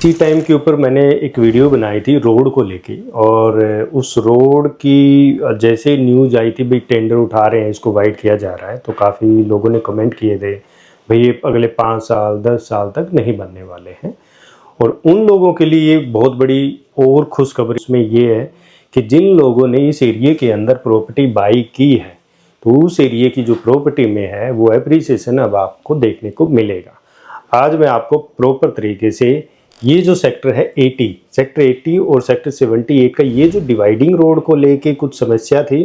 इसी टाइम के ऊपर मैंने एक वीडियो बनाई थी रोड को लेके, और उस रोड की जैसे न्यूज़ आई थी भाई टेंडर उठा रहे हैं, इसको वाइड किया जा रहा है, तो काफ़ी लोगों ने कमेंट किए थे भाई ये अगले 5 साल 10 साल तक नहीं बनने वाले हैं। और उन लोगों के लिए ये बहुत बड़ी और खुशखबरी इसमें ये है कि जिन लोगों ने इस एरिया के अंदर प्रॉपर्टी बाई की है, तो उस एरिया की जो प्रॉपर्टी में है वो एप्रिसिएशन अब आपको देखने को मिलेगा। आज मैं आपको प्रॉपर तरीके से ये जो सेक्टर है 80, सेक्टर 80 और सेक्टर 78 का ये जो डिवाइडिंग रोड को लेके कुछ समस्या थी,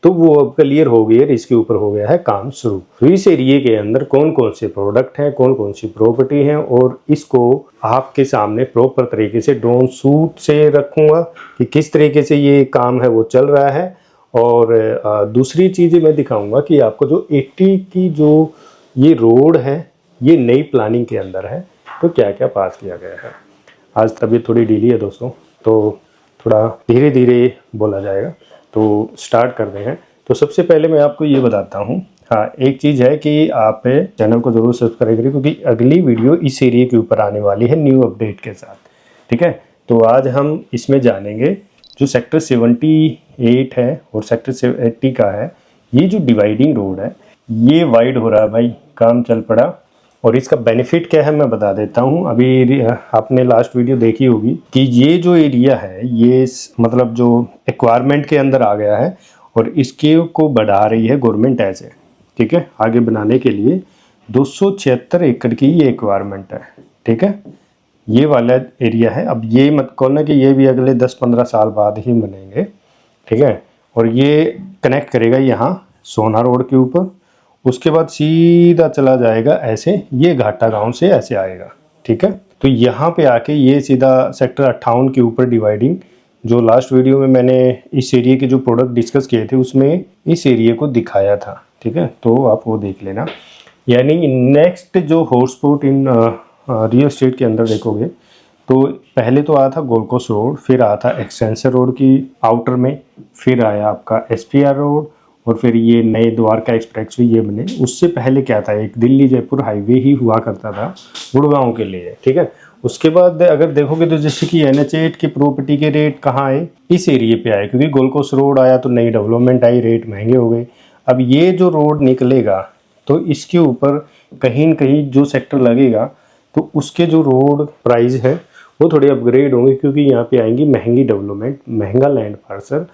तो वो अब क्लियर हो गई है, इसके ऊपर हो गया है काम शुरू। तो इस एरिया के अंदर कौन कौन से प्रोडक्ट हैं, कौन कौन सी प्रॉपर्टी हैं, और इसको आपके सामने प्रॉपर तरीके से ड्रोन शूट से रखूँगा कि किस तरीके से ये काम है वो चल रहा है। और दूसरी चीज़ मैं दिखाऊँगा कि आपको जो 80 की जो ये रोड है ये नई प्लानिंग के अंदर है, तो क्या क्या पास किया गया है। आज तबीयत थोड़ी ढीली है दोस्तों, तो थोड़ा धीरे धीरे बोला जाएगा, तो स्टार्ट करते हैं। तो सबसे पहले मैं आपको ये बताता हूँ, हाँ एक चीज़ है कि आप चैनल को ज़रूर सब्सक्राइब करें, क्योंकि अगली वीडियो इस एरिया के ऊपर आने वाली है न्यू अपडेट के साथ, ठीक है। तो आज हम इसमें जानेंगे जो सेक्टर 78 है और सेक्टर 80 का है, ये जो डिवाइडिंग रोड है ये वाइड हो रहा है भाई, काम चल पड़ा। और इसका बेनिफिट क्या है मैं बता देता हूँ। अभी आपने लास्ट वीडियो देखी होगी कि ये जो एरिया है ये मतलब जो एक्वायरमेंट के अंदर आ गया है, और इसके को बढ़ा रही है गवर्नमेंट ऐसे, ठीक है। आगे बनाने के लिए 276 एकड़ की ये एक्वायरमेंट है, ठीक है। ये वाला एरिया है। अब ये मत कहना कि ये भी अगले 10-15 साल बाद ही बनेंगे, ठीक है। और ये कनेक्ट करेगा यहाँ सोना रोड के ऊपर, उसके बाद सीधा चला जाएगा ऐसे, ये घाटा गांव से ऐसे आएगा, ठीक है। तो यहाँ पे आके ये सीधा सेक्टर 58 के ऊपर डिवाइडिंग, जो लास्ट वीडियो में मैंने इस एरिया के जो प्रोडक्ट डिस्कस किए थे उसमें इस एरिया को दिखाया था, ठीक है। तो आप वो देख लेना। यानी नेक्स्ट जो हॉटस्पॉट इन रियल एस्टेट के अंदर देखोगे तो पहले तो आया था गोल्ड कोस्ट रोड, फिर आया था एक्सटेंसर रोड की आउटर में, फिर आया आपका SPR रोड, और फिर ये नए द्वारका एक्सप्रेस वे ये बने। उससे पहले क्या था, एक दिल्ली जयपुर हाईवे ही हुआ करता था गुड़गांव के लिए, ठीक है। उसके बाद अगर देखोगे तो जैसे कि NH8 की प्रॉपर्टी के रेट कहाँ आए, इस एरिया पे आए, क्योंकि गोल्ड कोस्ट रोड आया तो नई डेवलपमेंट आई, रेट महंगे हो गए। अब ये जो रोड निकलेगा तो इसके ऊपर कहीं न कहीं जो सेक्टर लगेगा तो उसके जो रोड प्राइस है वो थोड़े अपग्रेड होंगे, क्योंकि यहाँ पे आएंगी महंगी डेवलपमेंट, महंगा लैंड पार्सल,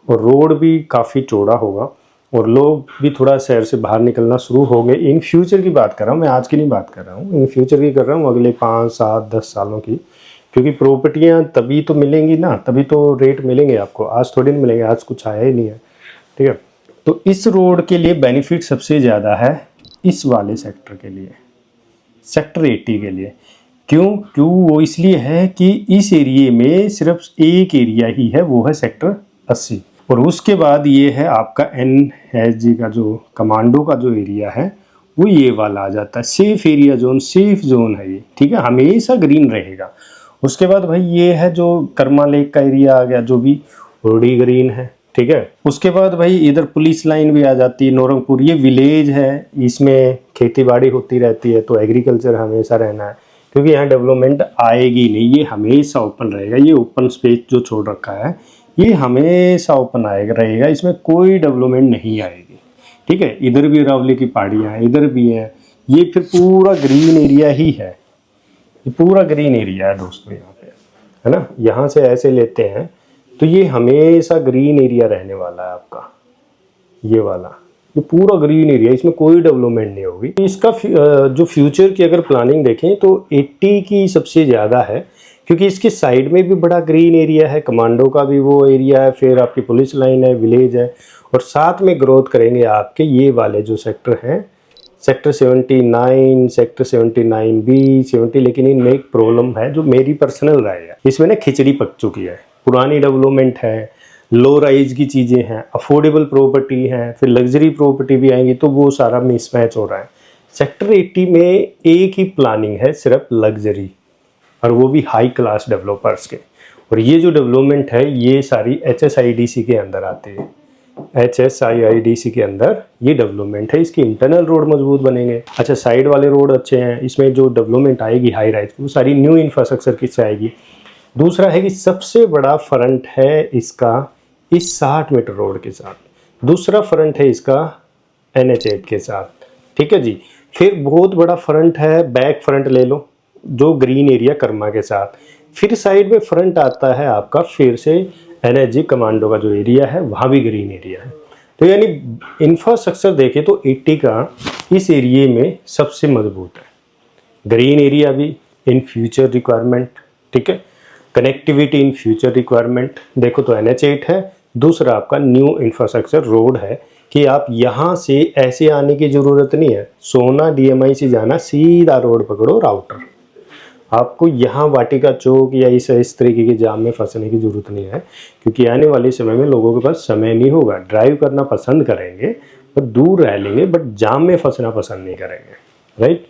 और रोड भी काफ़ी चौड़ा होगा, और लोग भी थोड़ा शहर से बाहर निकलना शुरू हो गए। इन फ्यूचर की बात कर रहा हूँ मैं, आज की नहीं बात कर रहा हूँ, इन फ्यूचर की कर रहा हूँ, अगले 5, 7, 10 सालों की। क्योंकि प्रॉपर्टियाँ तभी तो मिलेंगी ना, तभी तो रेट मिलेंगे आपको, आज थोड़ी नहीं मिलेंगे, आज कुछ आया ही नहीं है, ठीक है। तो इस रोड के लिए बेनिफिट सबसे ज़्यादा है इस वाले सेक्टर के लिए, सेक्टर 80 के लिए। क्यों वो इसलिए है कि इस एरिए में सिर्फ एक एरिया ही है, वो है सेक्टर 80, और उसके बाद ये है आपका NSG का जो कमांडो का जो एरिया है वो ये वाला आ जाता है, safe area zone, safe zone है ये, ठीक है, हमेशा ग्रीन रहेगा। उसके बाद भाई ये है जो कर्मा लेक का एरिया आ गया, जो भी ऑलरेडी ग्रीन है, ठीक है। उसके बाद भाई इधर पुलिस लाइन भी आ जाती है, नौरंगपुर ये विलेज है, इसमें खेती बाड़ी होती रहती है, तो एग्रीकल्चर हमेशा रहना है, क्योंकि यहाँ डेवलपमेंट आएगी नहीं, ये हमेशा ओपन रहेगा। ये ओपन स्पेस जो छोड़ रखा है ये हमेशा ओपन आएगा रहेगा, इसमें कोई डेवलपमेंट नहीं आएगी, ठीक है। इधर भी अरावली की पहाड़ियाँ हैं, इधर भी है, ये फिर पूरा ग्रीन एरिया ही है, ये पूरा ग्रीन एरिया है दोस्तों यहाँ पे, है ना। यहाँ से ऐसे लेते हैं तो ये हमेशा ग्रीन एरिया रहने वाला है आपका, ये वाला, ये पूरा ग्रीन एरिया, इसमें कोई डेवलपमेंट नहीं होगी। इसका जो फ्यूचर की अगर प्लानिंग देखें तो 80 की सबसे ज़्यादा है, क्योंकि इसके साइड में भी बड़ा ग्रीन एरिया है, कमांडो का भी वो एरिया है, फिर आपकी पुलिस लाइन है, विलेज है, और साथ में ग्रोथ करेंगे आपके ये वाले जो सेक्टर हैं, सेक्टर 79, सेक्टर 79B, 70। लेकिन इनमें एक प्रॉब्लम है जो मेरी पर्सनल राय है, इसमें ना खिचड़ी पक चुकी है, पुरानी डेवलपमेंट है, लो राइज की चीज़ें हैं, अफोर्डेबल प्रॉपर्टी है, फिर लग्जरी प्रॉपर्टी भी आएंगी, तो वो सारा मिसमैच हो रहा है। सेक्टर 80 में एक ही प्लानिंग है, सिर्फ लग्जरी, और वो भी हाई क्लास डेवलपर्स के। और ये जो डेवलपमेंट है ये सारी HSIDC के अंदर आते हैं, HSIIDC के अंदर ये डेवलपमेंट है। इसकी इंटरनल रोड मजबूत बनेंगे। अच्छा, साइड वाले रोड अच्छे हैं। इसमें जो डेवलपमेंट आएगी हाई राइज की वो सारी न्यू इंफ्रास्ट्रक्चर की से आएगी। दूसरा है कि सबसे बड़ा फ्रंट है इसका इस 60 मीटर रोड के साथ। दूसरा फ्रंट है इसका NH8 के साथ। ठीक है जी। फिर बहुत बड़ा फ्रंट है, बैक फ्रंट ले लो, जो ग्रीन एरिया कर्मा के साथ। फिर साइड में फ्रंट आता है आपका फिर से NHG कमांडो का जो एरिया है, वहाँ भी ग्रीन एरिया है। तो यानी इंफ्रास्ट्रक्चर देखें तो 80 का इस एरिया में सबसे मजबूत है। ग्रीन एरिया भी इन फ्यूचर रिक्वायरमेंट, ठीक है। कनेक्टिविटी इन फ्यूचर रिक्वायरमेंट देखो तो NH8 है। दूसरा आपका न्यू इंफ्रास्ट्रक्चर रोड है कि आप यहाँ से ऐसे आने की ज़रूरत नहीं है। सोना DMI से जाना, सीधा रोड पकड़ो राउटर। आपको यहाँ वाटिका चौक या इस तरीके के जाम में फंसने की ज़रूरत नहीं है, क्योंकि आने वाले समय में लोगों के पास समय नहीं होगा। ड्राइव करना पसंद करेंगे पर दूर रह लेंगे, बट जाम में फंसना पसंद नहीं करेंगे, राइट।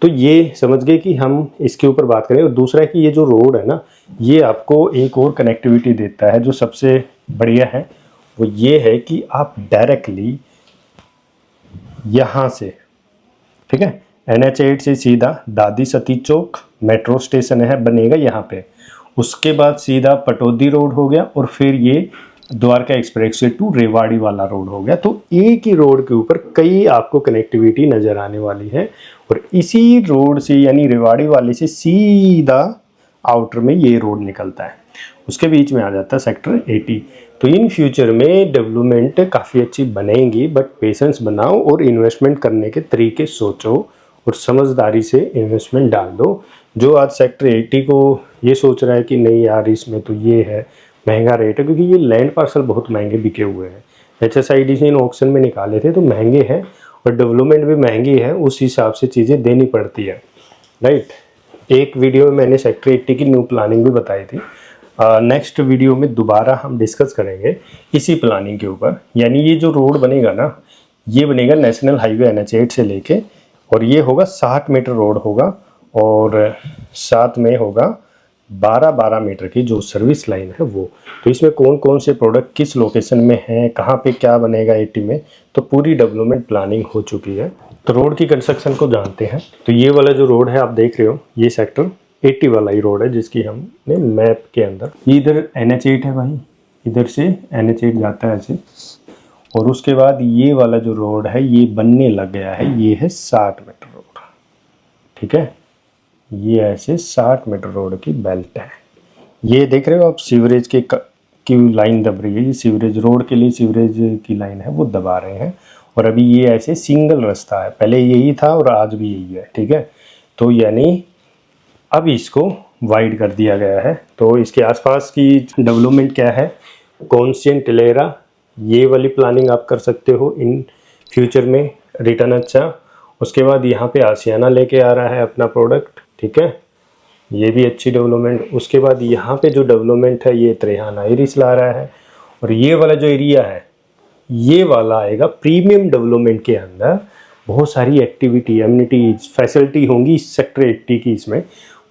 तो ये समझ गए कि हम इसके ऊपर बात करें। और दूसरा है कि ये जो रोड है ना, ये आपको एक और कनेक्टिविटी देता है जो सबसे बढ़िया है। वो ये है कि आप डायरेक्टली यहाँ से, ठीक है, NH8 से सीधा दादी सती चौक मेट्रो स्टेशन है बनेगा यहाँ पे। उसके बाद सीधा पटौदी रोड हो गया और फिर ये Dwarka expressway to Rewari वाला रोड हो गया। तो एक ही रोड के ऊपर कई आपको कनेक्टिविटी नज़र आने वाली है। और इसी रोड से यानी रेवाड़ी वाले से सीधा आउटर में ये रोड निकलता है, उसके बीच में आ जाता है सेक्टर 80। तो इन फ्यूचर में डेवलपमेंट काफ़ी अच्छी बनेगी, बट पेशेंस बनाओ और इन्वेस्टमेंट करने के तरीके सोचो और समझदारी से इन्वेस्टमेंट डाल दो। जो आज सेक्टर 80 को ये सोच रहा है कि नहीं यार इसमें तो ये है महंगा रेट है, क्योंकि ये लैंड पार्सल बहुत महंगे बिके हुए हैं। HSIDC इन ऑक्शन में निकाले थे तो महंगे हैं और डेवलपमेंट भी महंगी है, उस हिसाब से चीज़ें देनी पड़ती है, राइट। एक वीडियो में मैंने सेक्टर 80 की न्यू प्लानिंग भी बताई थी। नेक्स्ट वीडियो में दोबारा हम डिस्कस करेंगे इसी प्लानिंग के ऊपर। यानी ये जो रोड बनेगा ना, ये बनेगा नेशनल हाईवे NH8 से लेके, और ये होगा 60 मीटर रोड होगा और साथ में होगा 12 मीटर की जो सर्विस लाइन है वो। तो इसमें कौन कौन से प्रोडक्ट किस लोकेशन में हैं, कहाँ पे क्या बनेगा 80 में, तो पूरी डेवलपमेंट प्लानिंग हो चुकी है। तो रोड की कंस्ट्रक्शन को जानते हैं। तो ये वाला जो रोड है आप देख रहे हो, ये सेक्टर 80 वाला ही रोड है जिसकी हमने मैप के अंदर, इधर NH8 है भाई, इधर से NH8 जाता है ऐसे। और उसके बाद ये वाला जो रोड है ये बनने लग गया है, ये है 60 मीटर रोड, ठीक है। ये ऐसे 60 मीटर रोड की बेल्ट है। ये देख रहे हो आप, सीवरेज की लाइन दब रही है। ये सीवरेज रोड के लिए सीवरेज की लाइन है वो दबा रहे हैं। और अभी ये ऐसे सिंगल रास्ता है, पहले यही था और आज भी यही है, ठीक है। तो यानी अब इसको वाइड कर दिया गया है। तो इसके आसपास की डेवलपमेंट क्या है, कॉन्सियन टिलेरा, ये वाली प्लानिंग आप कर सकते हो इन फ्यूचर में, रिटर्न अच्छा। उसके बाद यहाँ पे आसियाना लेके आ रहा है अपना प्रोडक्ट, ठीक है, ये भी अच्छी डेवलपमेंट। उसके बाद यहाँ पे जो डेवलपमेंट है ये त्रेहान आइरिस ला रहा है। और ये वाला जो एरिया है ये वाला आएगा प्रीमियम डेवलपमेंट के अंदर। बहुत सारी एक्टिविटी, एमिनिटीज, फैसिलिटी होंगी इस सेक्टर 80 की। इसमें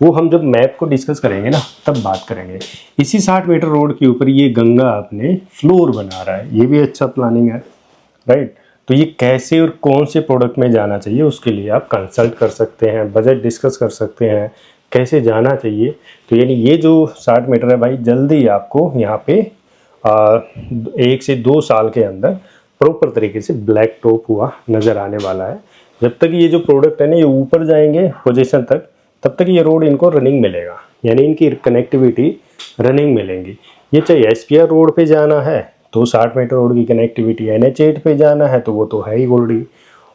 वो हम जब मैप को डिस्कस करेंगे ना तब बात करेंगे। इसी 60 मीटर रोड के ऊपर ये गंगा अपने फ्लोर बना रहा है, ये भी अच्छा प्लानिंग है, राइट। तो ये कैसे और कौन से प्रोडक्ट में जाना चाहिए उसके लिए आप कंसल्ट कर सकते हैं, बजट डिस्कस कर सकते हैं, कैसे जाना चाहिए। तो यानी ये जो 60 मीटर है भाई, जल्दी आपको यहाँ पे 1 से 2 साल के अंदर प्रॉपर तरीके से ब्लैक टॉप हुआ नज़र आने वाला है। जब तक ये जो प्रोडक्ट है ना ये ऊपर जाएंगे पोजीशन तक, तब तक ये रोड इनको रनिंग मिलेगा, यानी इनकी कनेक्टिविटी रनिंग मिलेंगी। ये चाहे SPR रोड पे जाना है तो 60 मीटर रोड की कनेक्टिविटी, NH8 पे जाना है तो वो तो है ही ऑलरेडी।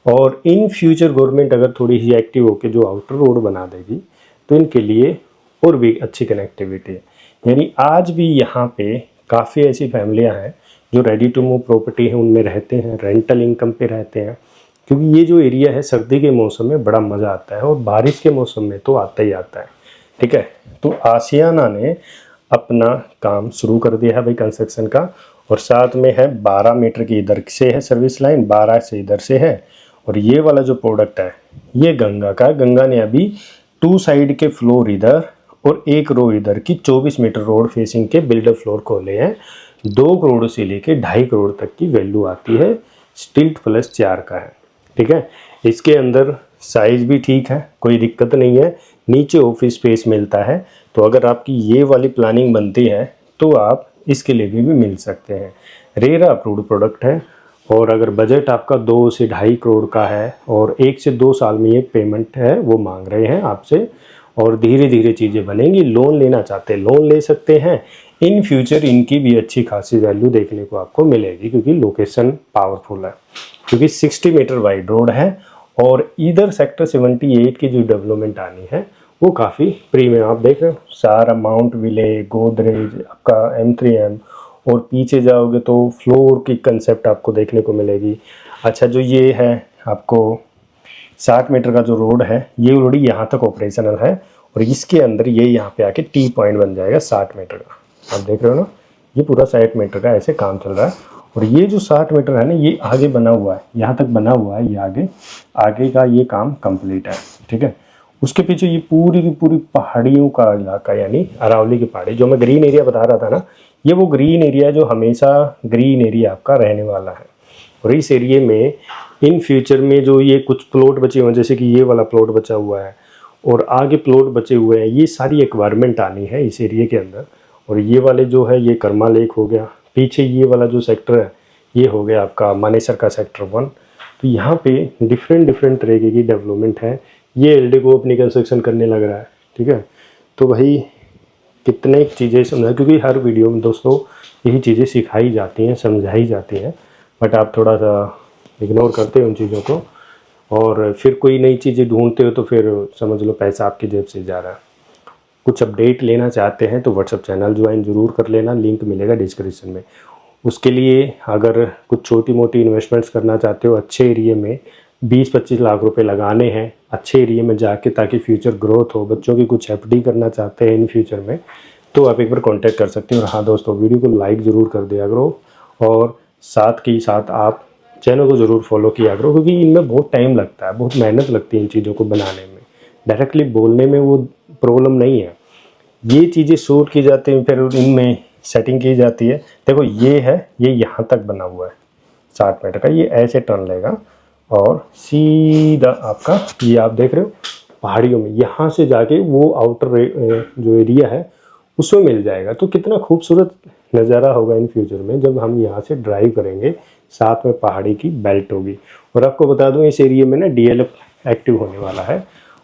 और इन फ्यूचर गवर्नमेंट अगर थोड़ी सी एक्टिव होकर जो आउटर रोड बना देगी तो इनके लिए और भी अच्छी कनेक्टिविटी है। यानी आज भी यहाँ पे काफ़ी ऐसी फैमिलियाँ हैं जो रेडी टू मूव प्रॉपर्टी है उनमें रहते हैं, रेंटल इनकम पे रहते हैं, क्योंकि ये जो एरिया है सर्दी के मौसम में बड़ा मज़ा आता है और बारिश के मौसम में तो आता ही आता है, ठीक है। तो आसियाना ने अपना काम शुरू कर दिया है भाई कंस्ट्रक्शन का। और साथ में है 12 मीटर की इधर से है सर्विस लाइन, 12 से इधर से है। और ये वाला जो प्रोडक्ट है ये गंगा का, गंगा ने अभी 2 साइड के फ्लोर इधर और 1 रो इधर की 24 मीटर रोड फेसिंग के बिल्डर फ्लोर खोले हैं। 2 करोड़ से लेके 2.5 करोड़ तक की वैल्यू आती है। स्टिल्ट प्लस 4 का है, ठीक है। इसके अंदर साइज भी ठीक है, कोई दिक्कत नहीं है। नीचे ऑफिस स्पेस मिलता है। तो अगर आपकी ये वाली प्लानिंग बनती है तो आप इसके लिए भी मिल सकते हैं। रेरा अप्रूव्ड प्रोडक्ट है। और अगर बजट आपका 2 से 2.5 करोड़ का है और 1 से 2 साल में ये पेमेंट है वो मांग रहे हैं आपसे, और धीरे धीरे चीज़ें बनेंगी। लोन लेना चाहते हैं लोन ले सकते हैं। इन फ्यूचर इनकी भी अच्छी खासी वैल्यू देखने को आपको मिलेगी, क्योंकि लोकेशन पावरफुल है, क्योंकि 60 मीटर वाइड रोड है। और इधर सेक्टर 78 की जो डेवलपमेंट आनी है वो काफ़ी प्रीमियम, आप देख रहे हो सारा माउंट विले, गोदरेज, आपका M3M, और पीछे जाओगे तो फ्लोर की कंसेप्ट आपको देखने को मिलेगी। अच्छा, जो ये है आपको 60 मीटर का जो रोड है ये ऑलरेडी यहाँ तक ऑपरेशनल है, और इसके अंदर ये यहाँ पे आके टी पॉइंट बन जाएगा 60 मीटर का। आप देख रहे हो ना, ये पूरा 60 मीटर का ऐसे काम चल रहा है। और ये जो 60 मीटर है ना, ये आगे बना हुआ है, यहाँ तक बना हुआ है, ये आगे का ये काम कंप्लीट है, ठीक है। उसके पीछे ये पूरी की पूरी पहाड़ियों का इलाका, यानी अरावली की पहाड़ी, जो मैं ग्रीन एरिया बता रहा था ना, ये वो ग्रीन एरिया है जो हमेशा ग्रीन एरिया आपका रहने वाला है। और इस एरिया में इन फ्यूचर में जो ये कुछ प्लॉट बचे हुए हैं, जैसे कि ये वाला प्लॉट बचा हुआ है और आगे प्लॉट बचे हुए हैं, ये सारी एक्वायरमेंट आनी है इस एरिया के अंदर। और ये वाले जो है ये कर्मा लेक हो गया, पीछे ये वाला जो सेक्टर है ये हो गया आपका मानेसर का सेक्टर 1। तो यहाँ पे डिफरेंट तरीके की डेवलपमेंट है। ये एल्डेको अपनी कंस्ट्रक्शन करने लग रहा है, ठीक है। तो भाई कितने चीज़ें समझा, क्योंकि हर वीडियो में दोस्तों यही चीज़ें सिखाई जाती हैं, समझाई जाती हैं, बट आप थोड़ा सा इग्नोर करते हो उन चीज़ों को, और फिर कोई नई चीज़ें ढूंढते हो तो फिर समझ लो पैसा आपकी जेब से जा रहा है। कुछ अपडेट लेना चाहते हैं तो व्हाट्सअप चैनल ज्वाइन ज़रूर कर लेना, लिंक मिलेगा डिस्क्रिप्शन में। उसके लिए अगर कुछ छोटी मोटी इन्वेस्टमेंट्स करना चाहते हो अच्छे एरिया में, 20-25 लाख रुपए लगाने हैं अच्छे एरिया में जाके, ताकि फ्यूचर ग्रोथ हो, बच्चों की कुछ FD करना चाहते हैं इन फ्यूचर में, तो आप एक बार कांटेक्ट कर सकते हो। और हाँ दोस्तों, वीडियो को लाइक ज़रूर कर दिया करो, और साथ के साथ आप चैनल को ज़रूर फॉलो किया करो, क्योंकि इनमें बहुत टाइम लगता है, बहुत मेहनत लगती है इन चीज़ों को बनाने में। डायरेक्टली बोलने में वो प्रॉब्लम नहीं है, ये चीज़ें शूट की जाती हैं, फिर इनमें सेटिंग की जाती है। देखो ये है, ये यहाँ तक बना हुआ है 60 मीटर का, ये ऐसे टर्न लेगा और सीधा आपका ये आप देख रहे हो पहाड़ियों में, यहाँ से जाके वो आउटर जो एरिया है उसमें मिल जाएगा। तो कितना खूबसूरत नज़ारा होगा इन फ्यूचर में जब हम यहाँ से ड्राइव करेंगे, साथ में पहाड़ी की बेल्ट होगी। और आपको बता दूं इस एरिया में ना DLF एक्टिव होने वाला है,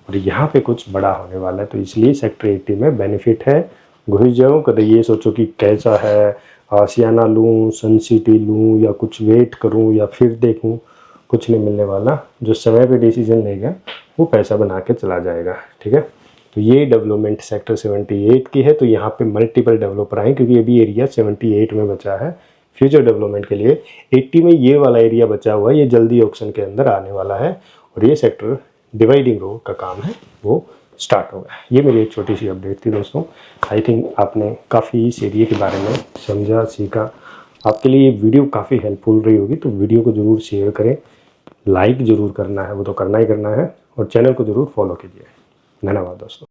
और यहाँ पे कुछ बड़ा होने वाला है, तो इसलिए सेक्टर 80 में बेनिफिट है। घुस जाओ, कभी ये सोचो कि कैसा है, आशियाना लूँ, सन सिटी लूँ, या कुछ वेट करूँ या फिर देखूँ, कुछ नहीं मिलने वाला। जो समय पे डिसीजन लेगा वो पैसा बना के चला जाएगा, ठीक है। तो ये डेवलपमेंट सेक्टर 78 की है। तो यहाँ पे मल्टीपल डेवलपर आए, क्योंकि अभी एरिया 78 में बचा है फ्यूचर डेवलपमेंट के लिए। 80 में ये वाला एरिया बचा हुआ है, ये जल्दी ऑप्शन के अंदर आने वाला है, और ये सेक्टर डिवाइडिंग रोड का काम है वो स्टार्ट हो गया। ये मेरी एक छोटी सी अपडेट थी दोस्तों। आई थिंक आपने काफ़ी इस एरिया के बारे में समझा, सीखा। आपके लिए ये वीडियो काफ़ी हेल्पफुल रही होगी, तो वीडियो को ज़रूर शेयर करें, लाइक ज़रूर करना है, वो तो करना ही करना है, और चैनल को ज़रूर फॉलो कीजिए। धन्यवाद दोस्तों।